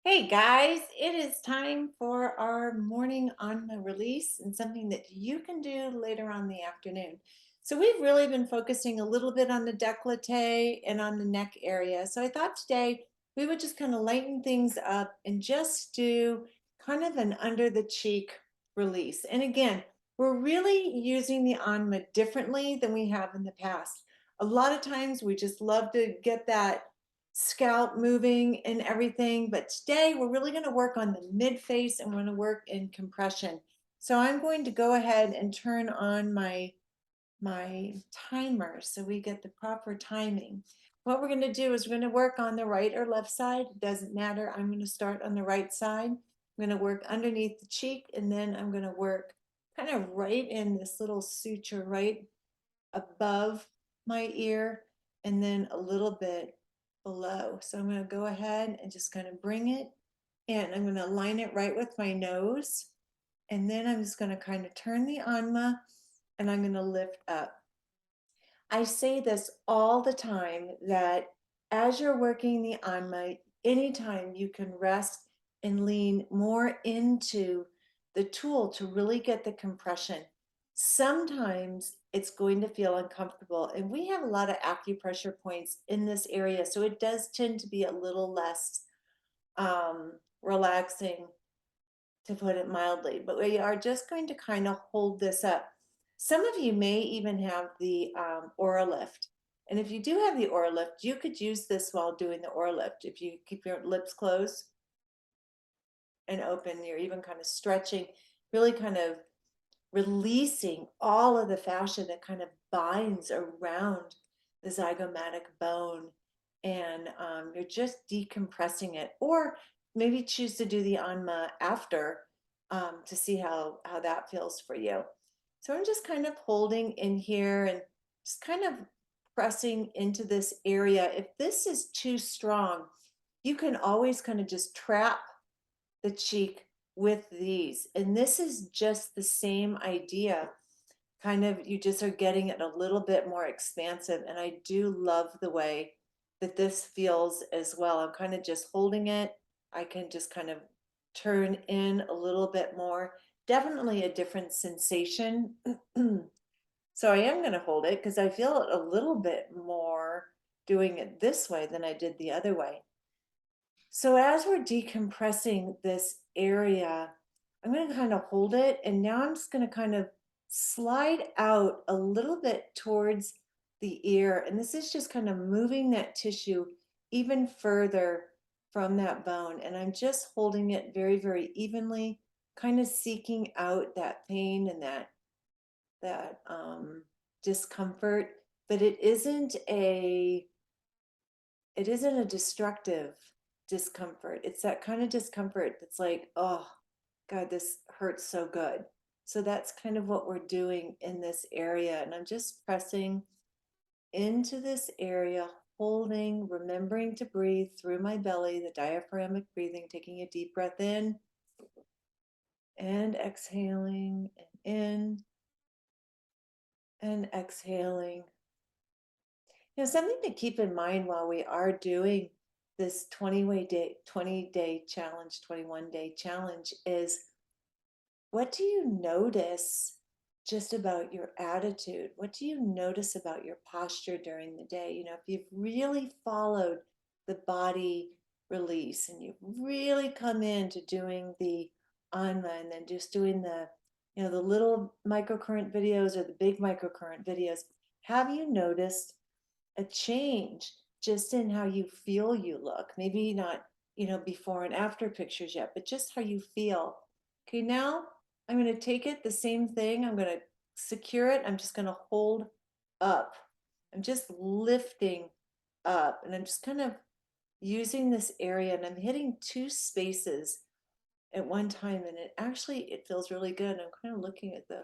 Hey guys, it is time for our morning anma release and something that you can do later on in the afternoon. So we've really been focusing a little bit on the décolleté and on the neck area. So I thought today we would just kind of lighten things up and just do kind of an under the cheek release. And again, we're really using the anma differently than we have in the past. A lot of times we just love to get that scalp moving and everything. But today we're really going to work on the mid face and we're going to work in compression. So I'm going to go ahead and turn on my timer so we get the proper timing. What we're going to do is we're going to work on the right or left side. It doesn't matter. I'm going to start on the right side. I'm going to work underneath the cheek and then I'm going to work kind of right in this little suture right above my ear and then a little bit below. So I'm going to go ahead and just kind of bring it in. I'm going to align it right with my nose. And then I'm just going to kind of turn the anma and I'm going to lift up. I say this all the time that as you're working the anma, anytime you can rest and lean more into the tool to really get the compression. Sometimes it's going to feel uncomfortable, and we have a lot of acupressure points in this area, so it does tend to be a little less relaxing, to put it mildly, but we are just going to kind of hold this up. Some of you may even have the aura lift. And if you do have the aura lift, you could use this while doing the aura lift. If you keep your lips closed and open, you're even kind of stretching, really kind of releasing all of the fascia that kind of binds around the zygomatic bone. And you're just decompressing it. Or maybe choose to do the anma after to see how that feels for you. So I'm just kind of holding in here and just kind of pressing into this area. If this is too strong, you can always kind of just trap the cheek with these. And this is just the same idea. Kind of, you just are getting it a little bit more expansive. And I do love the way that this feels as well. I'm kind of just holding it. I can just kind of turn in a little bit more. Definitely a different sensation. So I am going to hold it because I feel it a little bit more doing it this way than I did the other way. So as we're decompressing this area, I'm going to kind of hold it, and now I'm just going to kind of slide out a little bit towards the ear. And this is just kind of moving that tissue even further from that bone. And I'm just holding it very, very evenly, kind of seeking out that pain and that discomfort. But it isn't a destructive discomfort. It's that kind of discomfort that's like, oh, God, this hurts so good. So that's kind of what we're doing in this area. And I'm just pressing into this area, holding, remembering to breathe through my belly, the diaphragmatic breathing, taking a deep breath in and exhaling, and in and exhaling. Something to keep in mind while we are doing this 20-day challenge, 21-day challenge is, what do you notice just about your attitude? What do you notice about your posture during the day? If you've really followed the body release and you've really come into doing the anma and then just doing the little microcurrent videos or the big microcurrent videos, have you noticed a change just in how you feel you look? Maybe not, before and after pictures yet, but just how you feel. Okay, now I'm going to take it the same thing. I'm going to secure it. I'm just going to hold up. I'm just lifting up and I'm just kind of using this area, and I'm hitting two spaces at one time, and it feels really good. I'm kind of looking at the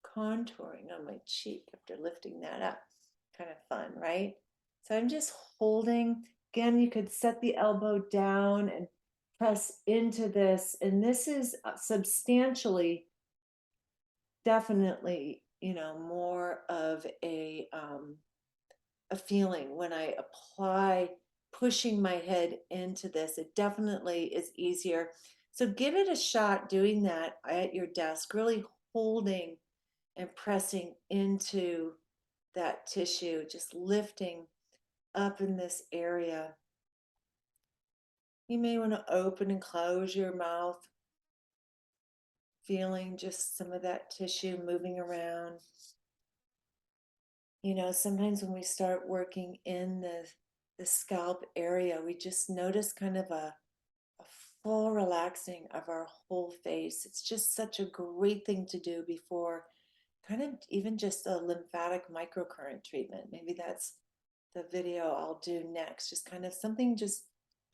contouring on my cheek after lifting that up. Kind of fun, right? So I'm just holding. Again, you could set the elbow down and press into this, and this is substantially, definitely, more of a feeling when I apply pushing my head into this. It definitely is easier. So give it a shot doing that at your desk, really holding and pressing into that tissue, just lifting up in this area. You may want to open and close your mouth, feeling just some of that tissue moving around. You know, sometimes when we start working in the scalp area, we just notice kind of a full relaxing of our whole face. It's just such a great thing to do before kind of even just a lymphatic microcurrent treatment. Maybe that's the video I'll do next. Just kind of something just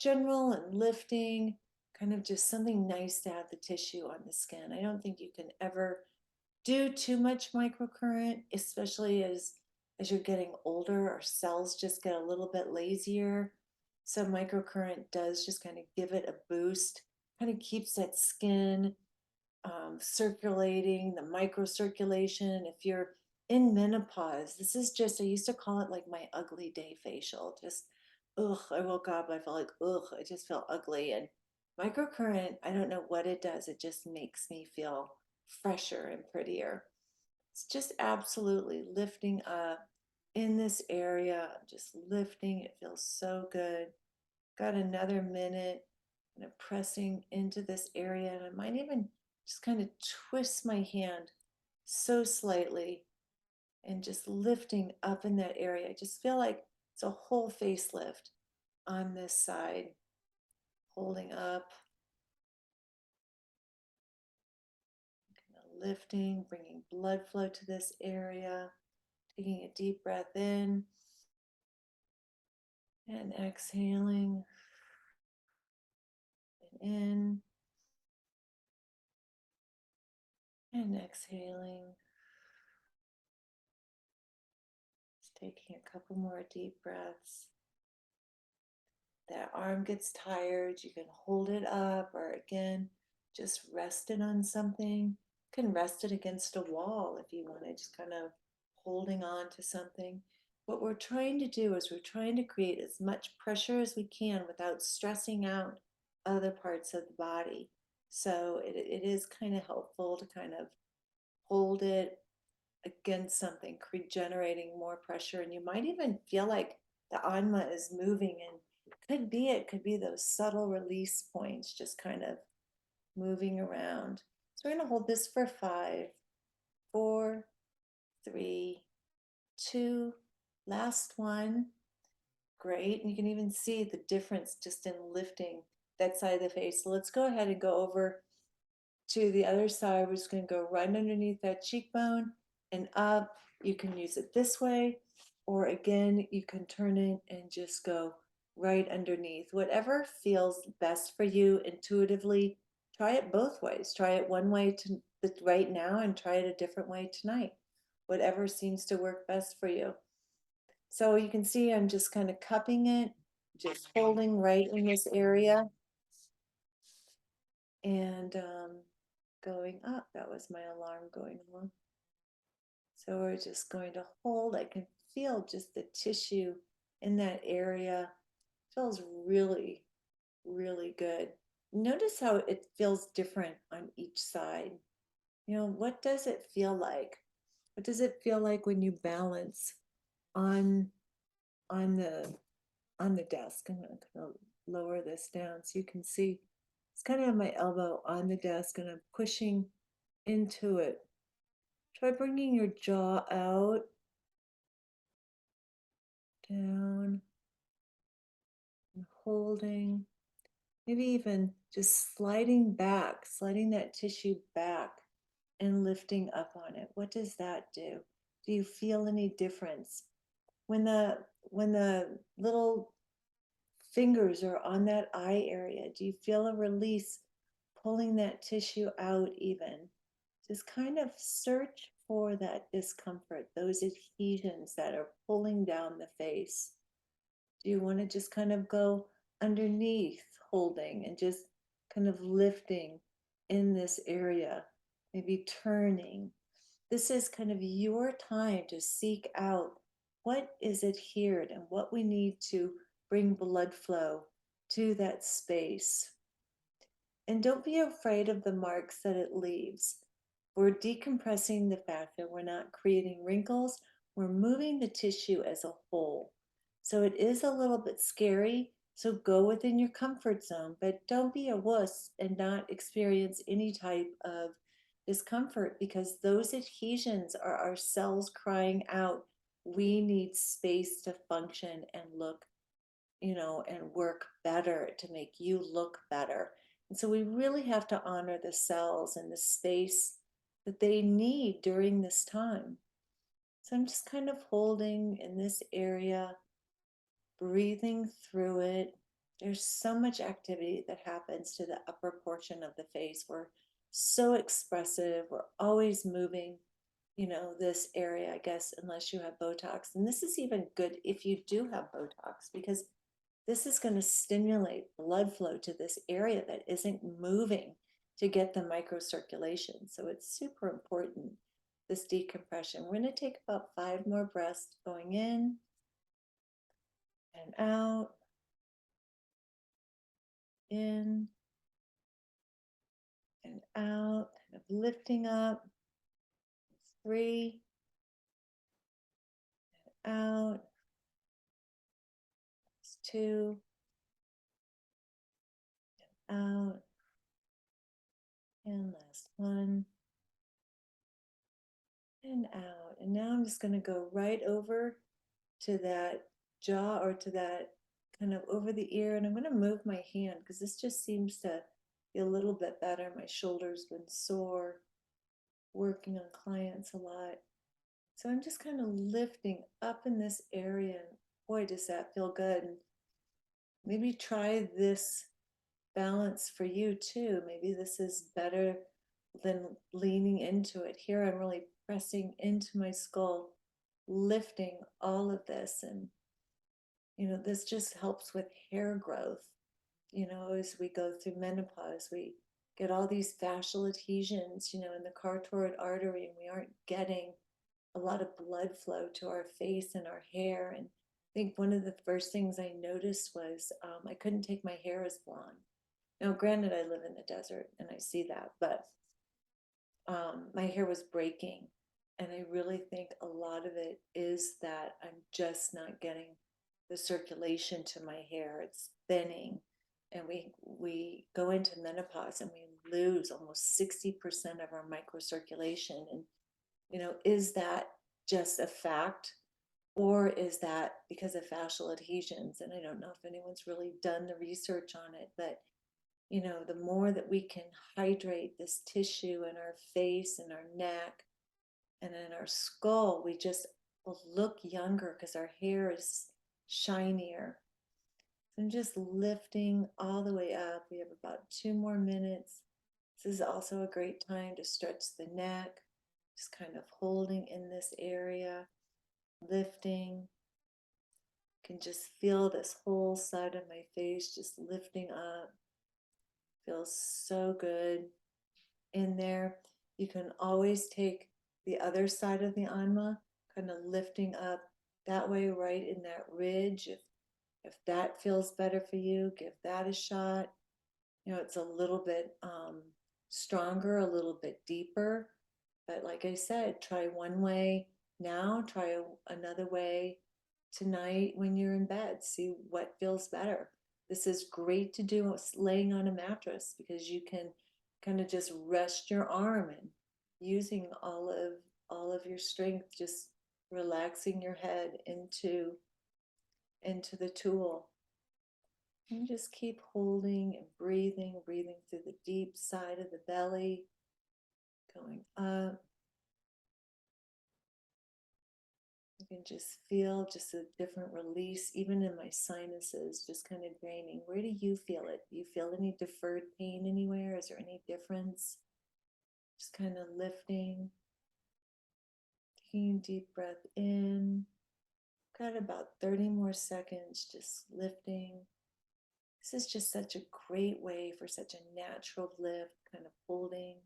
general and lifting, kind of just something nice to have the tissue on the skin. I don't think you can ever do too much microcurrent, especially as you're getting older. Our cells just get a little bit lazier. So microcurrent does just kind of give it a boost, kind of keeps that skin circulating, the microcirculation. If you're in menopause, this is just, I used to call it like my ugly day facial. Just, ugh, I woke up, I felt like, ugh, I just feel ugly. And microcurrent, I don't know what it does. It just makes me feel fresher and prettier. It's just absolutely lifting up in this area, just lifting. It feels so good. Got another minute, kind of pressing into this area. And I might even just kind of twist my hand so slightly and just lifting up in that area. I just feel like it's a whole facelift on this side, holding up, kind of lifting, bringing blood flow to this area, taking a deep breath in and exhaling and in and exhaling. Just taking a couple more deep breaths. That arm gets tired, you can hold it up, or again, just rest it on something. You can rest it against a wall if you want to, just kind of holding on to something. What we're trying to do is we're trying to create as much pressure as we can without stressing out other parts of the body. So it is kind of helpful to kind of hold it against something, generating more pressure. And you might even feel like the anma is moving, and it could be those subtle release points just kind of moving around. So we're going to hold this for 5, 4, 3, 2, last one. Great. And you can even see the difference just in lifting that side of the face. So let's go ahead and go over to the other side. We're just going to go right underneath that cheekbone and up. You can use it this way, or again, you can turn it and just go right underneath. Whatever feels best for you intuitively, try it both ways. Try it one way to right now and try it a different way tonight. Whatever seems to work best for you. So you can see I'm just kind of cupping it, just holding right in this area and going up. That was my alarm going on. So we're just going to hold. I can feel just the tissue in that area. It feels really, really good. Notice how it feels different on each side. You know, what does it feel like? What does it feel like when you balance on on the on the desk? I'm going to lower this down so you can see. It's kind of have my elbow on the desk and I'm pushing into it. Try bringing your jaw out, down, and holding. Maybe even just sliding back, sliding that tissue back and lifting up on it. What does that do? Do you feel any difference? When the little fingers are on that eye area, do you feel a release pulling that tissue out even? Just kind of search for that discomfort, those adhesions that are pulling down the face. Do you want to just kind of go underneath, holding and just kind of lifting in this area, maybe turning? This is kind of your time to seek out what is adhered and what we need to bring blood flow to that space. And don't be afraid of the marks that it leaves. We're decompressing the fascia, we're not creating wrinkles, we're moving the tissue as a whole. So it is a little bit scary. So go within your comfort zone, but don't be a wuss and not experience any type of discomfort, because those adhesions are our cells crying out, we need space to function and look, and work better to make you look better. And so we really have to honor the cells and the space that they need during this time. So I'm just kind of holding in this area, breathing through it. There's so much activity that happens to the upper portion of the face. We're so expressive, we're always moving, this area, I guess, unless you have Botox. And this is even good if you do have Botox, because this is going to stimulate blood flow to this area that isn't moving to get the microcirculation. So it's super important, this decompression. We're going to take about 5 more breaths going in and out, in and out, kind of lifting up. 3, out. 2, out. And last 1, and out. And now I'm just going to go right over to that jaw, or to that kind of over the ear. And I'm going to move my hand because this just seems to be a little bit better. My shoulder's been sore, working on clients a lot. So I'm just kind of lifting up in this area. And boy, does that feel good. And maybe try this balance for you too. Maybe this is better than leaning into it. Here I'm really pressing into my skull, lifting all of this. And this just helps with hair growth. As we go through menopause, we get all these fascial adhesions, in the carotid artery, and we aren't getting a lot of blood flow to our face and our hair. And I think one of the first things I noticed was I couldn't take my hair as blonde. Now, granted, I live in the desert and I see that, but my hair was breaking. And I really think a lot of it is that I'm just not getting the circulation to my hair. It's thinning. And we go into menopause and we lose almost 60% of our microcirculation. And, is that just a fact? Or is that because of fascial adhesions? And I don't know if anyone's really done the research on it, but the more that we can hydrate this tissue in our face and our neck and in our skull, we just will look younger because our hair is shinier. So I'm just lifting all the way up. We have about 2 more minutes. This is also a great time to stretch the neck, just kind of holding in this area, lifting. You can just feel this whole side of my face just lifting up. Feels so good in there. You can always take the other side of the anma, kind of lifting up that way, right in that ridge. If that feels better for you, give that a shot. It's a little bit stronger, a little bit deeper. But like I said, try one way now, try another way tonight when you're in bed. See what feels better. This is great to do laying on a mattress, because you can kind of just rest your arm and using all of your strength, just relaxing your head into the tool. And just keep holding and breathing through the deep side of the belly, going up. You can just feel just a different release, even in my sinuses, just kind of draining. Where do you feel it? Do you feel any deferred pain anywhere? Is there any difference? Just kind of lifting. Taking a deep breath in. Got about 30 more seconds, just lifting. This is just such a great way for such a natural lift, kind of holding.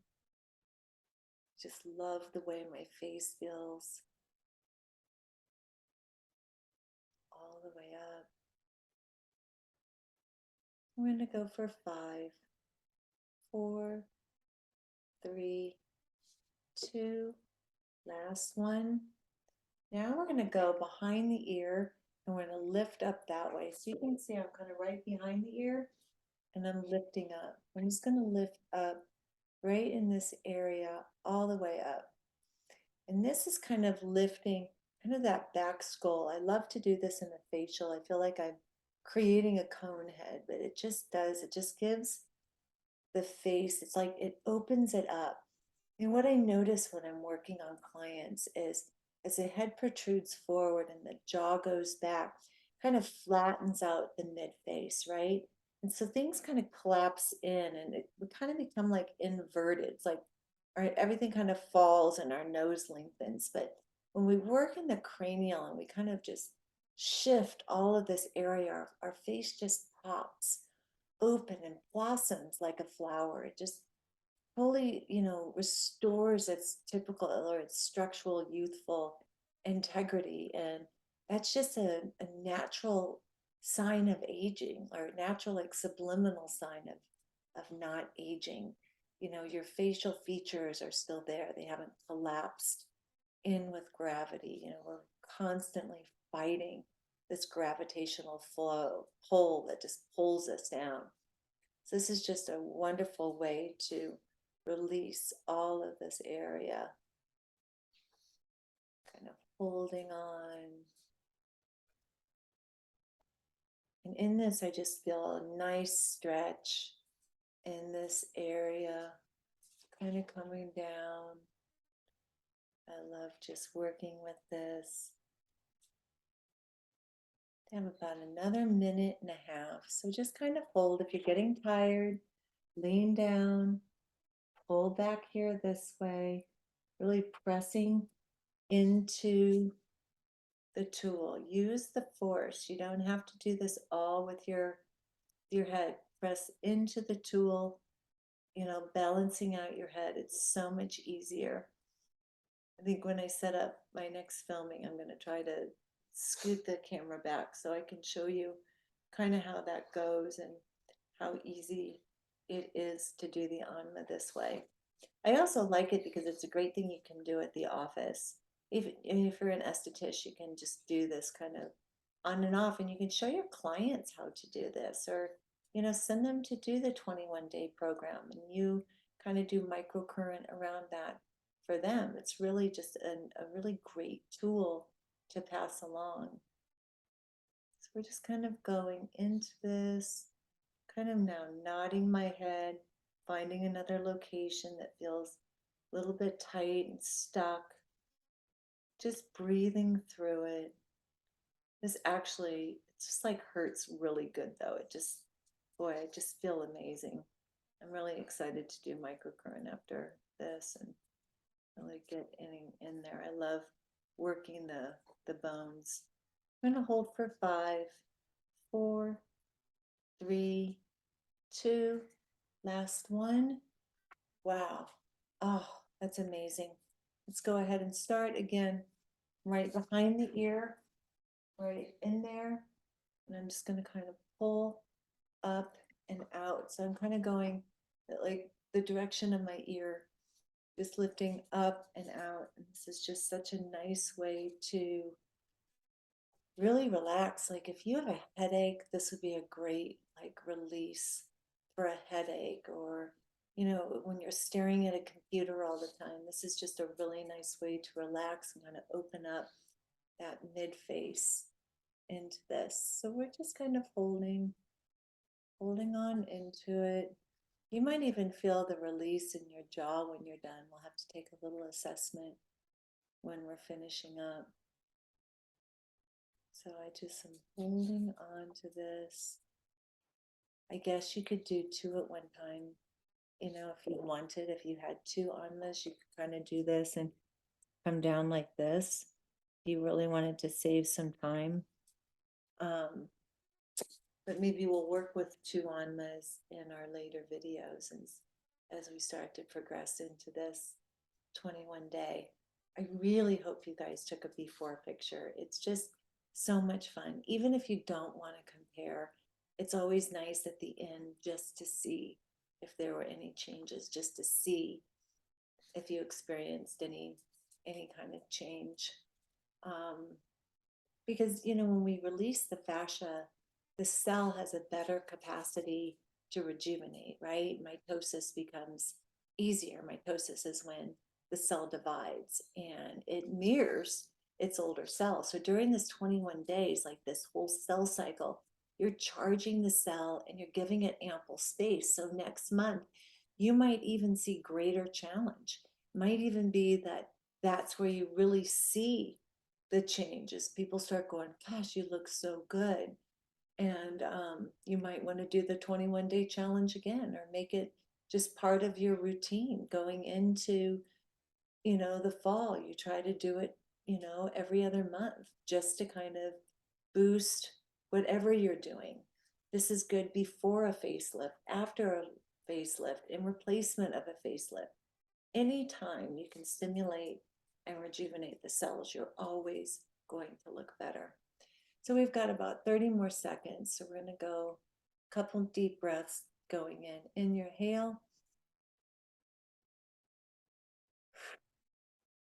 Just love the way my face feels. All the way up. We're going to go for 5, 4, 3, 2, last one. Now we're going to go behind the ear and we're going to lift up that way. So you can see I'm kind of right behind the ear and I'm lifting up. I'm just going to lift up right in this area all the way up. And this is kind of lifting kind of that back skull. I love to do this in the facial. I feel like I'm creating a cone head, but it just does, it just gives the face, it's like it opens it up. And what I notice when I'm working on clients is as the head protrudes forward and the jaw goes back, kind of flattens out the mid face, right? And so things kind of collapse in and we kind of become like inverted. It's like everything kind of falls and our nose lengthens. But when we work in the cranial and we kind of just shift all of this area, our face just pops open and blossoms like a flower. It just fully, restores its typical or its structural youthful integrity. And that's just a natural sign of aging or natural like subliminal sign of not aging. Your facial features are still there. They haven't collapsed in with gravity. We're constantly fighting this gravitational pull that just pulls us down. So this is just a wonderful way to release all of this area, kind of holding on. And in this, I just feel a nice stretch in this area, kind of coming down. I love just working with this. I have about another minute and a half. So just kind of hold. If you're getting tired, lean down, pull back here this way, really pressing into the tool. Use the force. You don't have to do this all with your head. Press into the tool, balancing out your head. It's so much easier. I think when I set up my next filming, I'm going to try to scoot the camera back so I can show you kind of how that goes and how easy it is to do the anma this way. I also like it because it's a great thing you can do at the office. If you're an esthetician, you can just do this kind of on and off, and you can show your clients how to do this, or send them to do the 21-day program, and you kind of do microcurrent around that for them. It's really just a really great tool to pass along. So we're just kind of going into this, kind of now nodding my head, finding another location that feels a little bit tight and stuck, just breathing through it. This actually, it just like hurts really good though. It just, boy, I just feel amazing. I'm really excited to do microcurrent after this and really get in there. I love working the bones. I'm going to hold for 5, 4, 3, 2, last one. Wow. Oh, that's amazing. Let's go ahead and start again, right behind the ear, right in there. And I'm just going to kind of pull up and out. So I'm kind of going like the direction of my ear, just lifting up and out. And this is just such a nice way to really relax. Like if you have a headache, this would be a great like release for a headache, or when you're staring at a computer all the time, this is just a really nice way to relax and kind of open up that mid face into this. So we're just kind of holding on into it. You might even feel the release in your jaw when you're done. We'll have to take a little assessment when we're finishing up. So I just am holding on to this. I guess you could do 2 at one time. If you wanted, if you had 2 anmas, you could kind of do this and come down like this. If you really wanted to save some time. But maybe we'll work with 2 anmas in our later videos as we start to progress into this 21-day. I really hope you guys took a before picture. It's just so much fun. Even if you don't want to compare, it's always nice at the end just to see if there were any changes, just to see if you experienced any kind of change. Um, because when we release the fascia, the cell has a better capacity to rejuvenate, right? Mitosis becomes easier. Mitosis is when the cell divides and it mirrors its older cell. So during this 21 days, like this whole cell cycle, you're charging the cell and you're giving it ample space. So next month, you might even see greater challenge. Might even be that that's where you really see the changes. People start going, gosh, you look so good. And you might want to do the 21-day challenge again, or make it just part of your routine going into, the fall. You try to do it, every other month, just to kind of boost whatever you're doing. This is good before a facelift, after a facelift, in replacement of a facelift. Anytime you can stimulate and rejuvenate the cells, you're always going to look better. So we've got about 30 more seconds. So we're going to go a couple deep breaths going in your inhale,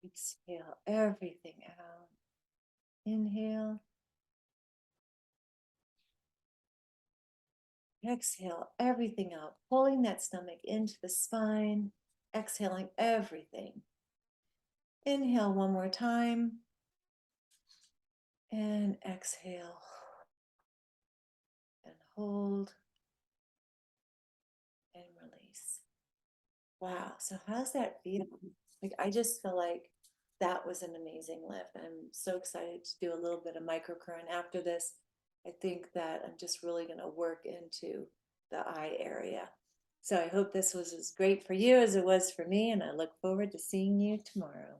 exhale everything out. Inhale, exhale everything out, pulling that stomach into the spine, exhaling everything. Inhale one more time and exhale and hold and release. Wow. So how's that feel? Like, I just feel like that was an amazing lift. I'm so excited to do a little bit of microcurrent after this. I think that I'm just really going to work into the eye area. So I hope this was as great for you as it was for me, and I look forward to seeing you tomorrow.